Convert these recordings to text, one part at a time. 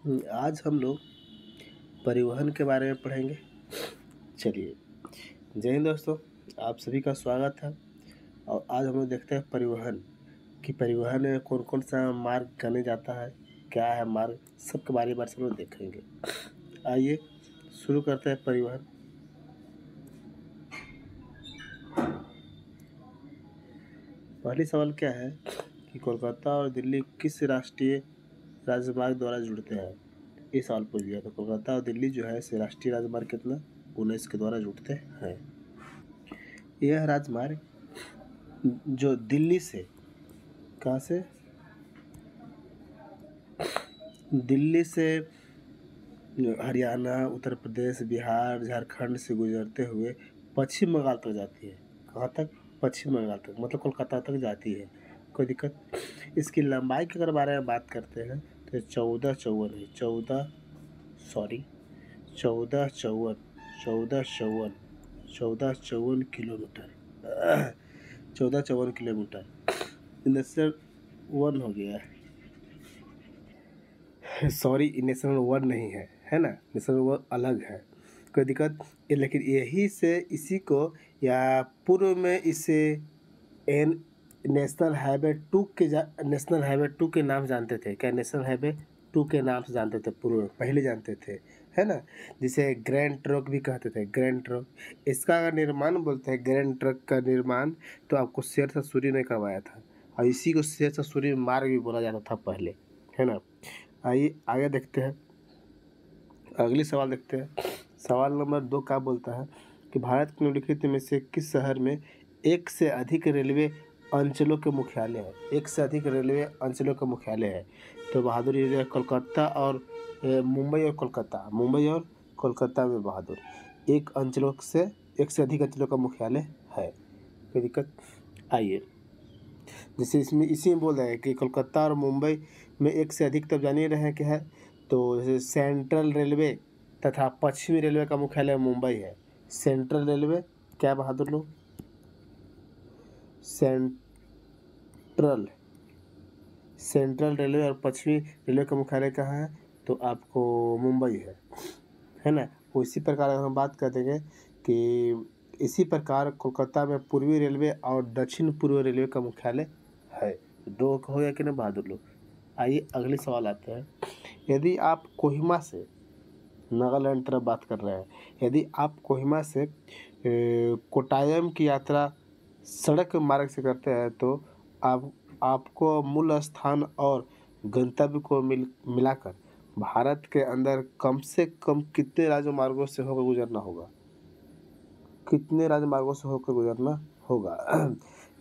आज हम लोग परिवहन के बारे में पढ़ेंगे। चलिए, जय हिंद दोस्तों, आप सभी का स्वागत है। और आज हम लोग देखते हैं परिवहन में कौन कौन सा मार्ग गने जाता है, क्या है मार्ग, सबके बारे में हम लोग देखेंगे। आइए शुरू करते हैं परिवहन। पहली सवाल क्या है कि कोलकाता और दिल्ली किस राष्ट्रीय राजमार्ग द्वारा जुड़ते हैं। ये सवाल पूछ दिया। तो कोलकाता और दिल्ली जो है इसे राष्ट्रीय राजमार्ग कितना 19 के द्वारा जुड़ते हैं। यह राजमार्ग जो दिल्ली से, कहाँ से, दिल्ली से हरियाणा, उत्तर प्रदेश, बिहार, झारखंड से गुजरते हुए पश्चिम बंगाल तक जाती है। कहाँ तक? पश्चिम बंगाल तक, मतलब कोलकाता तक जाती है। कोई दिक्कत? इसकी लंबाई के अगर बारे में बात करते हैं तो 1454 है। 1454 किलोमीटर। 1454 किलोमीटर नेशनल वन हो गया है। सॉरी, नेशनल वन नहीं है, है ना, नेशनल वन अलग है। कोई दिक्कत? लेकिन यही से इसी को या पूर्व में इसे एन नेशनल हाईवे 2 के नाम जानते थे। क्या नेशनल हाईवे 2 के नाम से जानते थे? पूर्व में पहले जानते थे, है ना, जिसे ग्रैंड ट्रक भी कहते थे। ग्रैंड ट्रक, इसका अगर निर्माण बोलते हैं, ग्रैंड ट्रक का निर्माण तो आपको शेरशाह सूरी ने करवाया था, और इसी को शेरशाह सूरी मार्ग भी बोला जाता था पहले, है ना। आइए आगे देखते हैं, अगली सवाल देखते हैं। सवाल नंबर 2 क्या बोलता है कि भारत के निम्नलिखित में से किस शहर में एक से अधिक रेलवे अंचलों के मुख्यालय है। एक से अधिक रेलवे अंचलों का मुख्यालय है। तो बहादुर ये कोलकाता और मुंबई और कोलकाता में बहादुर एक से अधिक अंचलों का मुख्यालय है। कोई दिक्कत? आइए, जैसे इसमें इसी में बोल रहे हैं कि कोलकाता और मुंबई में एक से अधिक, तब जानिए रहे क्या है। तो जैसे सेंट्रल रेलवे तथा पश्चिमी रेलवे का मुख्यालय मुंबई है। सेंट्रल रेलवे, क्या बहादुर लोग, सेंट्रल रेलवे और पश्चिमी रेलवे का मुख्यालय कहाँ है? तो आपको मुंबई है ना। वो इसी प्रकार अगर हम बात कर देंगे कि इसी प्रकार कोलकाता में पूर्वी रेलवे और दक्षिण पूर्व रेलवे का मुख्यालय है। 2 हो गया कि ना बहादुर लोग। आइए अगले सवाल आते हैं। यदि आप कोहिमा से, नागालैंड तरफ बात कर रहे हैं, यदि आप कोहिमा से कोट्टायम की यात्रा सड़क मार्ग से करते हैं तो आपको मूल स्थान और गंतव्य को मिलाकर भारत के अंदर कम से कम कितने राजमार्गों से होकर गुजरना होगा? कितने राजमार्गों से होकर गुजरना होगा?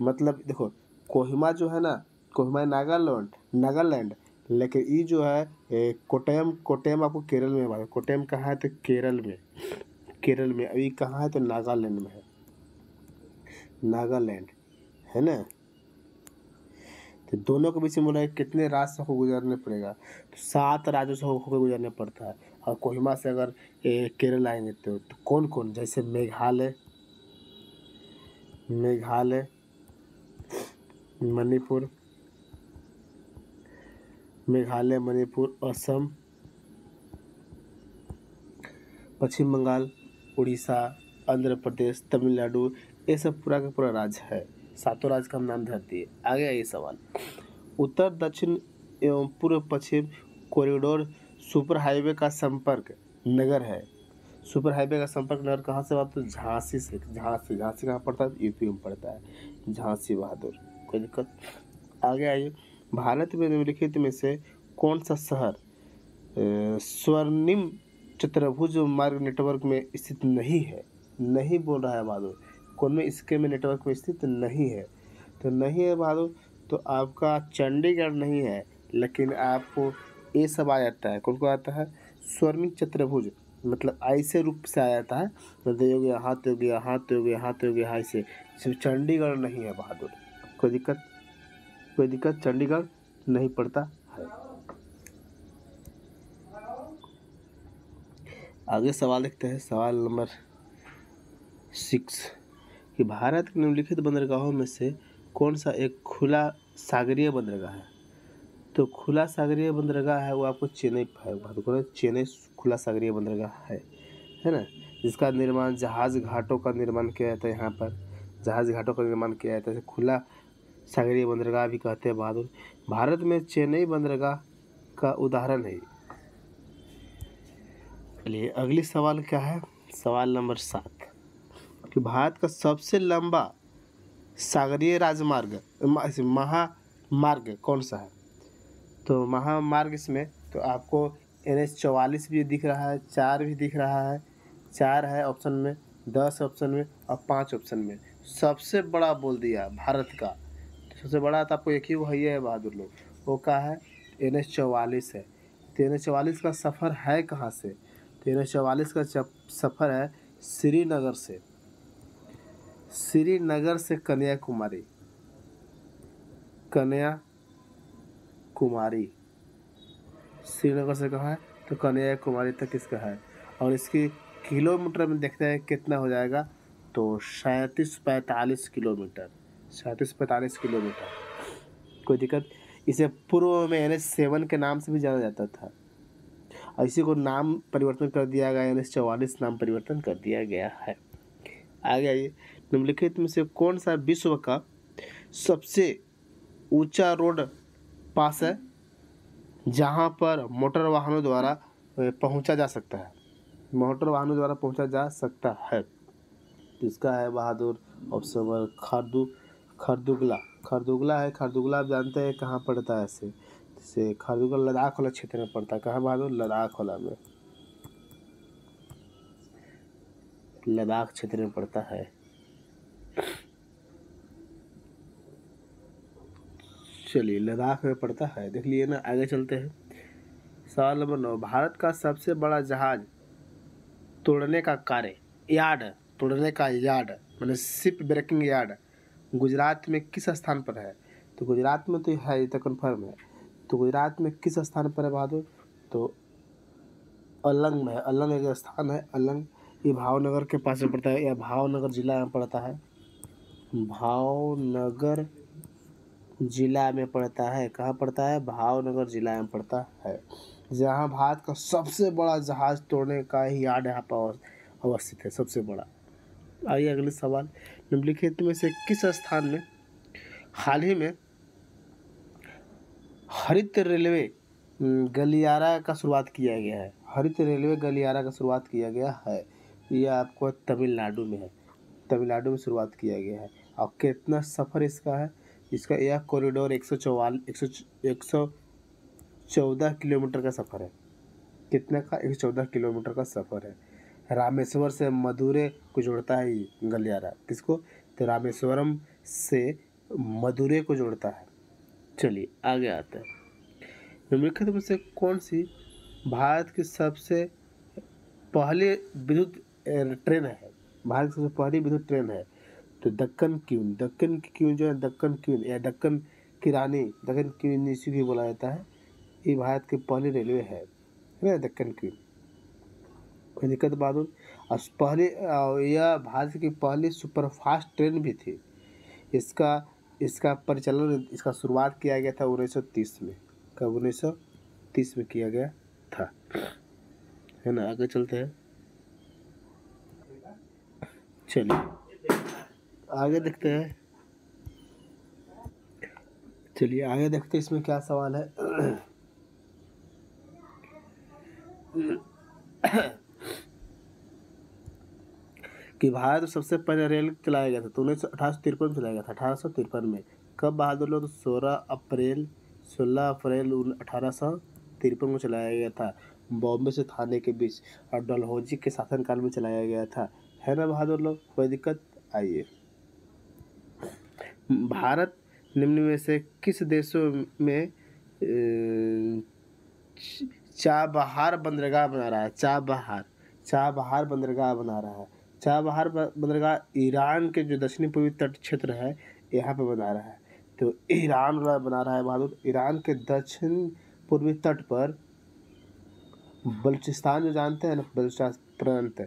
मतलब देखो, कोहिमा जो है ना, कोहिमा नागालैंड, लेकिन ये जो है कोट्टयम आपको केरल में है। कोट्टयम कहाँ है? तो केरल में। अभी कहाँ है? तो नागालैंड में है। नागालैंड, है ना। तो दोनों के बीच में बोला है कितने राज्य से होकर गुजरने पड़ेगा, तो 7 राज्यों से होकर गुजरने पड़ता है। और कोहिमा से अगर केरल आएंगे तो कौन कौन, जैसे मेघालय, मणिपुर, असम, पश्चिम बंगाल, उड़ीसा, आंध्र प्रदेश, तमिलनाडु, ये सब पूरा का पूरा राज्य है। 7 राज्य का हम नाम धर दिए। आगे आइए सवाल। उत्तर दक्षिण एवं पूर्व पश्चिम कॉरिडोर सुपर हाईवे का संपर्क नगर है। सुपर हाईवे का संपर्क नगर कहाँ से हुआ? तो झांसी से। झांसी कहाँ पड़ता है? यूपी में पड़ता है। झांसी बहादुर। कोई दिक्कत? आगे आइए। भारत में निम्नलिखित में से कौन सा शहर स्वर्णिम चतुर्भुज मार्ग नेटवर्क में स्थित नहीं है? नहीं बोल रहा है बहादुर, कौन में इसके में नेटवर्क में स्थित नहीं है? तो नहीं है बहादुर, तो आपका चंडीगढ़ नहीं है, लेकिन आपको ये सब आ जाता है। कौन को आता है? स्वर्णिम चतुर्भुज, मतलब ऐसे रूप से आ जाता है, हृदय हो गया, हाथ हो गया, हाथ हो गया, हाथ हो गया, ऐसे। सिर्फ चंडीगढ़ नहीं है बहादुर। कोई दिक्कत? चंडीगढ़ नहीं पड़ता है। आगे सवाल देखते हैं। सवाल नंबर 6 कि भारत के निम्नलिखित बंदरगाहों में से कौन सा एक खुला सागरीय बंदरगाह है? तो खुला सागरीय बंदरगाह है वो आपको चेन्नई है, तो चेन्नई खुला सागरीय बंदरगाह है ना, जिसका निर्माण जहाज घाटों का निर्माण किया जाता है। यहाँ पर जहाज घाटों का निर्माण किया जाता है, खुला सागरीय बंदरगाह भी कहते हैं बहादुर। भारत में चेन्नई बंदरगाह का उदाहरण है। चलिए अगली सवाल क्या है, सवाल नंबर 7 कि भारत का सबसे लंबा सागरीय राजमार्ग महामार्ग कौन सा है। तो महामार्ग इसमें तो आपको NH-44 भी दिख रहा है, 4 भी दिख रहा है, 4 है ऑप्शन में, 10 ऑप्शन में और 5 ऑप्शन में। सबसे बड़ा बोल दिया भारत का, तो सबसे बड़ा तो आपको एक ही वो है बहादुर लोग, वो क्या है, NH-44 है। तो NH-44 का सफ़र है कहाँ से, तो NH-44 का सफ़र है श्रीनगर से कन्याकुमारी श्रीनगर से कहाँ है, तो कन्याकुमारी तक इसका है। और इसकी किलोमीटर में देखते हैं कितना हो जाएगा, तो 3745 किलोमीटर, 3745 किलोमीटर। कोई दिक्कत। इसे पूर्व में NH-7 के नाम से भी जाना जाता था, और इसी को नाम परिवर्तन कर दिया गया, NH-44 नाम परिवर्तन कर दिया गया है। आगे आइए, निम्नलिखित में से कौन सा विश्व का सबसे ऊंचा रोड पास है जहां पर मोटर वाहनों द्वारा पहुंचा जा सकता है, मोटर वाहनों द्वारा पहुंचा जा सकता है। इसका है बहादुर ऑप्शन नंबर खरदुगला है। खरदुगला आप जानते हैं कहाँ पड़ता है, इसे खरदुगला लद्दाख वाला क्षेत्र में पड़ता है। कहाँ बहादुर, लद्दाख वाला में, लद्दाख क्षेत्र में पड़ता है। चलिए लद्दाख में पड़ता है, देख लिए ना। आगे चलते हैं, सवाल नंबर 9, भारत का सबसे बड़ा जहाज तोड़ने का यार्ड मैंने शिप ब्रेकिंग यार्ड गुजरात में किस स्थान पर है। तो गुजरात में तो है, ये तो कन्फर्म है। तो गुजरात में किस स्थान पर है बहादुर, तो अलंग में है। अलंग एक स्थान है, अलंग, ये भावनगर के पास में पड़ता है, या भावनगर जिला में पड़ता है, भावनगर जिला में पड़ता है। कहाँ पड़ता है, भावनगर जिला में पड़ता है, जहाँ भारत का सबसे बड़ा जहाज तोड़ने का ही यार्ड यहाँ पर अवस्थित है, सबसे बड़ा। आइए अगले सवाल, निम्नलिखित में से किस स्थान में हाल ही में हरित रेलवे गलियारा का शुरुआत किया गया है। हरित रेलवे गलियारा का शुरुआत किया गया है, यह आपको तमिलनाडु में है, तमिलनाडु में शुरुआत किया गया है। और कितना सफ़र इसका है, इसका यह कॉरिडोर 114 किलोमीटर का सफ़र है। कितने का, 114 किलोमीटर का सफ़र है। रामेश्वर से मदुरै को जोड़ता है ये गलियारा, किसको, तो रामेश्वरम से मदुरै को जोड़ता है। चलिए आगे आता है, निम्नलिखित में से कौन सी भारत की सबसे पहले विद्युत ट्रेन है, भारत की सबसे पहली विद्युत ट्रेन है। तो दक्कन क्वीन जो है, दक्कन क्वीन या दक्कन की रानी, दक्कन क्वीन इसी भी बोला जाता है, ये भारत की पहली रेलवे है ना, दक्कन क्वीन। कोई दिक्कत बहादुर। और यह भारत की पहली सुपरफास्ट ट्रेन भी थी। इसका परिचालन, इसका शुरुआत किया गया था 1930 में। कब, 1930 में किया गया था, है ना। आगे चलते हैं, चलिए आगे देखते हैं, इसमें क्या सवाल है। कि भारत सबसे पहले रेल चलाया गया था, तो 1853 में चलाया गया था, 1853 में। कब बहादुर लोग, तो 16 अप्रैल 1853 को चलाया गया था, बॉम्बे से थाने के बीच, और डलहौजी के शासनकाल में चलाया गया था, है ना बहादुर लोग। कोई दिक्कत। आइए, भारत निम्न में से किस देशों में चाबहार बंदरगाह बना रहा है, चाबहार बंदरगाह बना रहा है। चाबहार बंदरगाह ईरान के जो दक्षिणी पूर्वी तट क्षेत्र है, यहाँ पे बना रहा है। तो ईरान बना रहा है बहादुर, ईरान के दक्षिण पूर्वी तट पर, बलूचिस्तान जो जानते हैं ना, बलूचिस्तान प्रांत,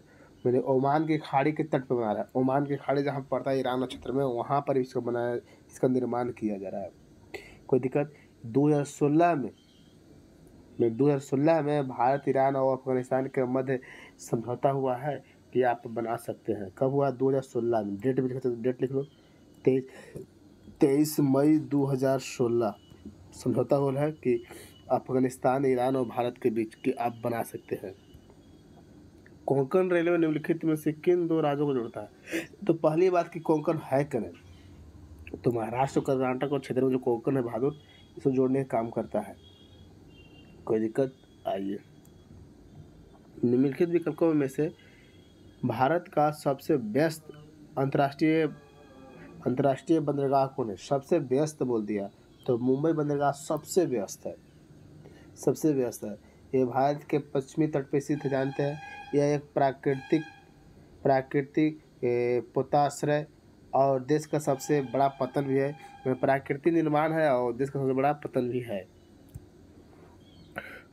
मैंने ओमान की खाड़ी के तट पर बना रहा है। ओमान की खाड़ी जहाँ पड़ता है ईरान क्षेत्र में, वहाँ पर इसको बनाया, इसका निर्माण किया जा रहा है। कोई दिक्कत। 2016 में 2016 में भारत, ईरान और अफगानिस्तान के मध्य समझौता हुआ है कि आप बना सकते हैं। कब हुआ? 2016 में। डेट भी लिख सकते, डेट लिख लो, 23 मई 2016 समझौता हुआ है कि अफगानिस्तान, ईरान और भारत के बीच कि आप बना सकते हैं। कोंकण रेलवे निम्नलिखित में से किन दो राज्यों को जोड़ता है? तो पहली बात कि कोंकण है क्या नहीं, तो महाराष्ट्र, कर्नाटक और क्षेत्र में जो कोंकण है बहादुर, इसको जोड़ने का काम करता है। कोई दिक्कत? आइए, निम्नलिखित विकल्पों में से भारत का सबसे व्यस्त अंतर्राष्ट्रीय बंदरगाह कौन है? सबसे व्यस्त बोल दिया तो मुंबई बंदरगाह सबसे व्यस्त है, सबसे व्यस्त है। ये भारत के पश्चिमी तट पर स्थित है, जानते हैं। यह एक प्राकृतिक पोताश्रय और देश का सबसे बड़ा पतन भी है। प्राकृतिक निर्माण है और देश का सबसे बड़ा पतन भी है।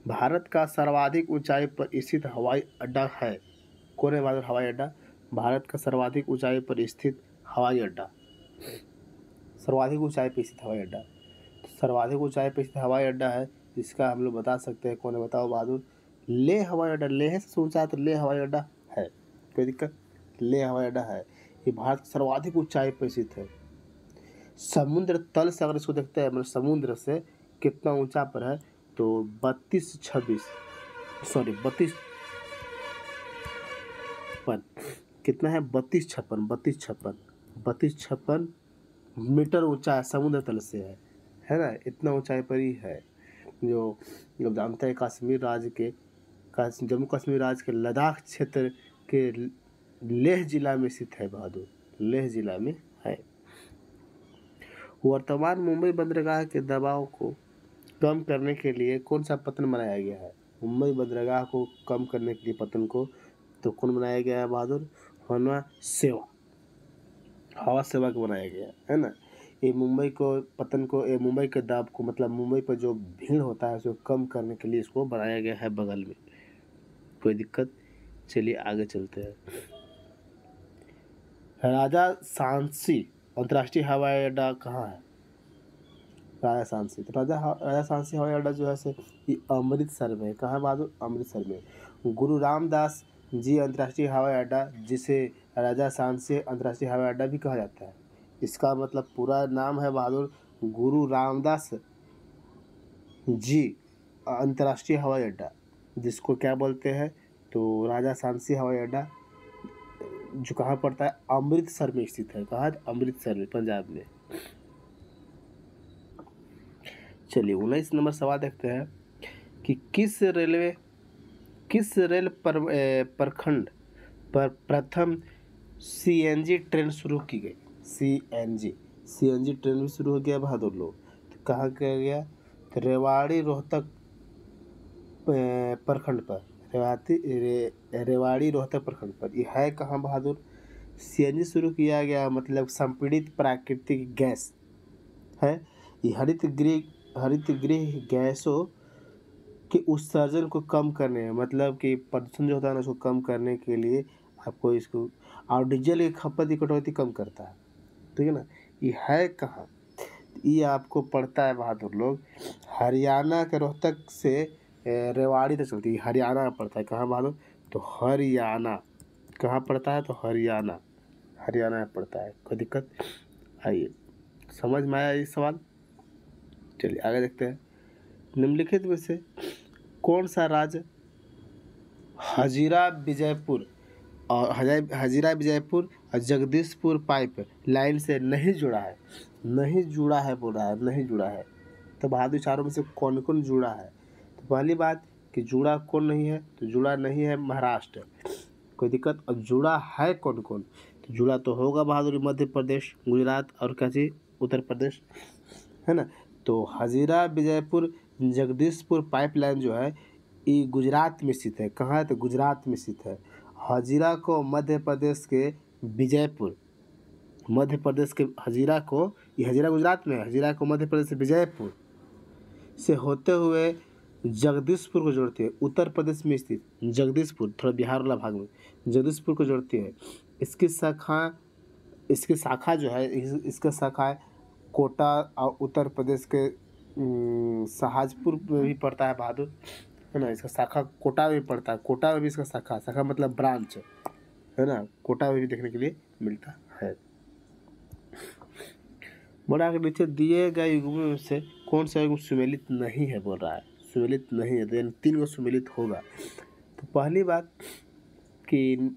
भारत का सर्वाधिक ऊंचाई पर स्थित हवाई अड्डा है? कौन है बहादुर? हवाई अड्डा। भारत का सर्वाधिक ऊंचाई पर स्थित हवाई अड्डा, सर्वाधिक ऊंचाई पर स्थित हवाई अड्डा, सर्वाधिक ऊंचाई पर स्थित हवाई अड्डा है, इसका हम लोग बता सकते हैं। कौन है? बताओ बहादुर। लेह हवाई अड्डा। लेह से ऊंचा है तो लेह हवाई अड्डा है। कोई दिक्कत? लेह हवाई अड्डा है। ये भारत की सर्वाधिक ऊंचाई पर स्थित है। समुद्र तल से अगर इसको देखते हैं, मतलब समुद्र से कितना ऊंचा पर है, तो 32 कितना है? 32-56 मीटर ऊंचा है, समुद्र तल से है ना? इतना ऊंचाई पर ही है। जो जब जानते हैं कश्मीर राज्य के जम्मू कश्मीर राज्य के लद्दाख क्षेत्र के लेह जिला में स्थित है बहादुर, लेह जिला में है। वर्तमान मुंबई बंदरगाह के दबाव को कम करने के लिए कौन सा पतन बनाया गया है? मुंबई बंदरगाह को कम करने के लिए पतन को तो कौन बनाया गया है बहादुर? हवा सेवा को बनाया गया है ना। ये मुंबई के दाब को, मतलब मुंबई पर जो भीड़ होता है उसको कम करने के लिए इसको बनाया गया है बगल में। कोई दिक्कत? चलिए आगे चलते हैं। राजा सांची अंतर्राष्ट्रीय हवाई अड्डा कहाँ है? राजा सांची। तो राजा सांची हवाई अड्डा जो है ये अमृतसर में। कहाँ है बहादुर? अमृतसर में। गुरु रामदास जी अंतर्राष्ट्रीय हवाई अड्डा, जिसे राजा सांची अंतर्राष्ट्रीय हवाई अड्डा भी कहा जाता है। इसका मतलब पूरा नाम है बहादुर गुरु रामदास जी अंतर्राष्ट्रीय हवाई अड्डा, जिसको क्या बोलते हैं? तो राजा सांची हवाई अड्डा, जो कहाँ पड़ता है? अमृतसर में स्थित है। कहाँ? अमृतसर में, पंजाब में। चलिए 19 नंबर सवाल देखते हैं कि किस रेल प्रखंड पर प्रथम सीएनजी ट्रेन शुरू की गई? सीएनजी ट्रेन भी शुरू हो गया बहादुर लोग। तो कहाँ किया गया? तो रेवाड़ी रोहतक प्रखंड पर, रेवाड़ी रोहतक प्रखंड पर। ये है कहाँ बहादुर? सीएनजी शुरू किया गया, मतलब संपीड़ित प्राकृतिक गैस है। ये हरित गृह गैसों के उत्सर्जन को कम करने, मतलब कि प्रदूषण जो होता है ना, उसको कम करने के लिए आपको इसको, और डीजल की खपत की कटौती कम करता है। ठीक है ना। ये है कहाँ? ये आपको पड़ता है बहादुर लोग हरियाणा के रोहतक से रेवाड़ी तक चलती है। हरियाणा में पड़ता है। कहाँ बहादुर? तो हरियाणा। कहाँ पड़ता है? तो हरियाणा में पड़ता है। कोई दिक्कत? आइए, समझ में आया ये सवाल? चलिए आगे देखते हैं। निम्नलिखित में से कौन सा राज्य हजीरा विजयपुर और जगदीशपुर पाइप लाइन से नहीं जुड़ा है? नहीं जुड़ा है बोल रहा है, नहीं जुड़ा है। तो बहादुर चारों में से कौन कौन जुड़ा है? तो पहली बात कि जुड़ा कौन नहीं है? तो जुड़ा नहीं है महाराष्ट्र। कोई दिक्कत? और जुड़ा है कौन कौन? तो जुड़ा तो होगा बहादुर मध्य प्रदेश, गुजरात और क्या चीज? उत्तर प्रदेश, है ना। तो हजीरा विजयपुर जगदीशपुर पाइपलाइन जो है ये गुजरात में स्थित है। कहाँ है? तो गुजरात में स्थित है। हजीरा को मध्य प्रदेश के विजयपुर, मध्य प्रदेश के हजीरा को, ये हजीरा गुजरात में है, हजीरा को मध्य प्रदेश से विजयपुर से होते हुए जगदीशपुर को जोड़ती है। उत्तर प्रदेश में स्थित जगदीशपुर, थोड़ा बिहार वाला भाग में, जगदीशपुर को जोड़ती है। इसकी शाखा जो है, इसका शाखा कोटा और उत्तर प्रदेश के शाहजपुर में भी पड़ता है बहादुर, है ना। इसका शाखा कोटा में भी पड़ता है, कोटा में भी इसका शाखा, शाखा मतलब ब्रांच, है ना। कोटा में भी देखने के लिए मिलता है। बोला के नीचे दिए गए युग्मों में से कौन सा युग्म सुमेलित नहीं है, बोल रहा है सुमेलित नहीं है, तो यानी 3 को सुमेलित होगा। तो पहली बात कि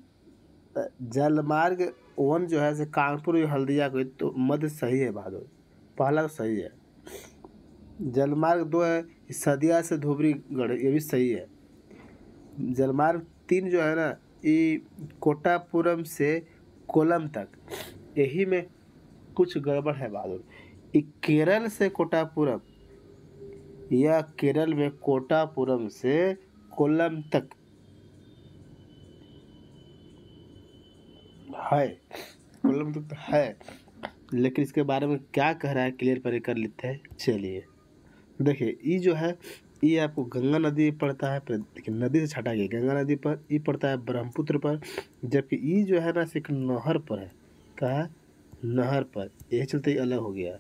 जलमार्ग 1 जो है कानपुर या हल्दिया को, तो मध्य सही है बहादुर, पहला तो सही है। जलमार्ग 2 है सदिया से धोबरीगढ़, ये भी सही है। जलमार्ग 3 जो है ना, ये कोटापुरम से कोलम तक, यही में कुछ गड़बड़ है बहादुर। ये केरल से कोटापुरम या केरल में कोटापुरम से कोल्लम तक है, कोल्लम तक तो है, लेकिन इसके बारे में क्या कह रहा है क्लियर पर कर लेते हैं। चलिए देखिए, ये जो है ये आपको गंगा नदी पड़ता है, देखिए नदी से छटा गया, गंगा नदी पर ये पड़ता है ब्रह्मपुत्र पर, जबकि ये जो है ना सिर्फ नहर पर है, कहा नहर पर, यही चलते ही अलग हो गया।